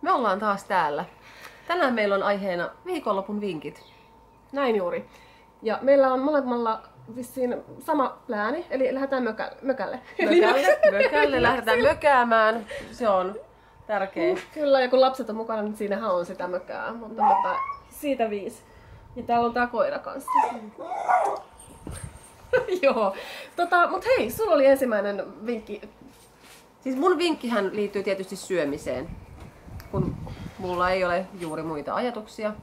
Me ollaan taas täällä. Tänään meillä on aiheena viikonlopun vinkit. Näin juuri. Ja meillä on molemmilla vissiin sama plääni, eli lähdetään mökälle. Mökälle lähdetään mökäämään. Se on tärkeä. Kyllä, ja kun lapset on mukana, niin siinähän on sitä mökää. Mutta siitä 5. Ja täällä on tää koira kanssa. Joo. Mut hei, sulla oli ensimmäinen vinkki. Siis mun vinkkihän liittyy tietysti syömiseen. Kun mulla ei ole juuri muita ajatuksia,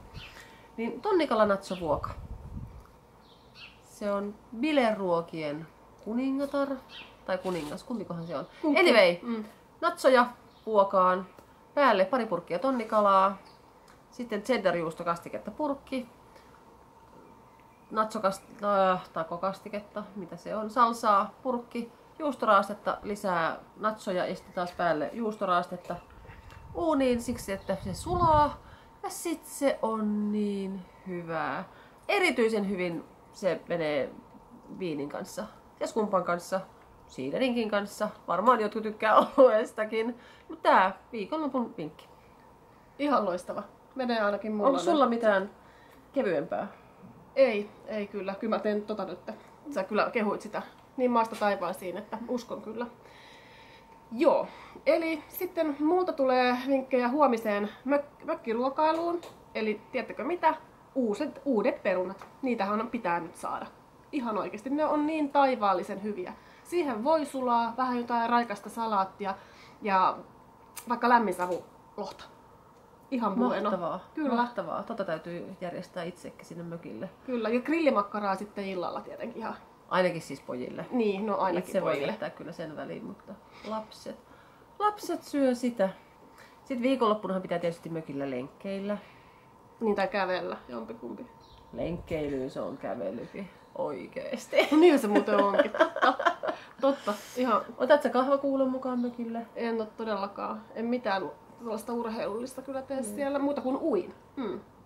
niin Tonnikala natsovuoka. Se on bileruokien kuningatar, tai kuningas, kumpikohan se on. Anyway, natsoja vuokaan, päälle pari purkkia tonnikalaa, sitten cheddar-juustokastiketta purkki, takokastiketta, mitä se on, salsaa purkki, juustoraastetta, lisää natsoja ja sitten taas päälle juustoraastetta uuniin siksi, että se sulaa ja sitten se on niin hyvää. Erityisen hyvin se menee viinin kanssa ja skumpan kanssa, siiderinkin kanssa. Varmaan jotkut tykkää oluestakin, mutta tää viikonlopun vinkki. Ihan loistava. Menee ainakin mulla. Onko sulla mitään kevyempää? Ei kyllä. Kyllä mä teen nyt. Sä kyllä kehuit sitä niin maasta taivaisiin, että uskon kyllä. Joo. Eli sitten multa tulee vinkkejä huomiseen mökkiruokailuun. Eli tiedättekö mitä? Uudet perunat. Niitähän pitää nyt saada. Ihan oikeasti. Ne on niin taivaallisen hyviä. Siihen voi sulaa vähän jotain raikasta salaattia ja vaikka lämminsavulohta. Ihan bueno. Mahtavaa. Kyllä. Mahtavaa. Tota täytyy järjestää itsekin sinne mökille. Kyllä. Ja grillimakkaraa sitten illalla tietenkin ihan. Ainakin siis pojille. Niin, no ainakin itse pojille. voi jättää kyllä sen väliin, mutta lapset syö sitä. Sitten viikonloppunahan pitää tietysti mökillä lenkkeillä. Niin, tai kävellä, jompikumpi. Lenkkeilyyn se on kävelykin. Oikeesti. No niin se muuten onkin. Totta. Ihan. Otatko kahvakuulon mukaan mökille? En ole todellakaan. En mitään sellaista urheilullista kyllä tee siellä, muuta kuin uin.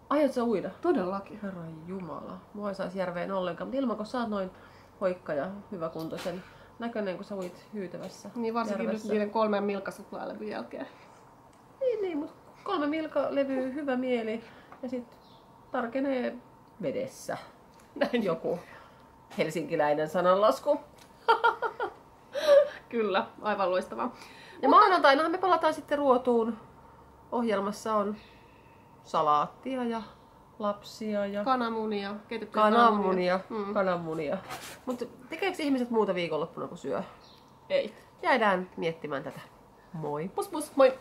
Aiot sä uida? Todellakin. Herran jumala. Mua ei saisi järveen ollenkaan, mutta ilman kun sä oot noin hoikka ja hyväkuntoisen näköinen, kun sä uit hyytävässä Niin varsinkin järvessä. nyt niiden 3 milkasuklaalevyn jälkeen. Niin, mutta 3 milkalevyä, hyvä mieli ja sit tarkenee vedessä. Näin Joku helsinkiläinen sananlasku. Kyllä, aivan loistavaa. Ja maanantainahan me palataan sitten ruotuun. Ohjelmassa on salaattia ja lapsia ja Kananmunia, keitettyjä kananmunia. Mutta tekeekö ihmiset muuta viikonloppuna kuin syö? Ei. Jäädään miettimään tätä. Moi! Pus pus, moi!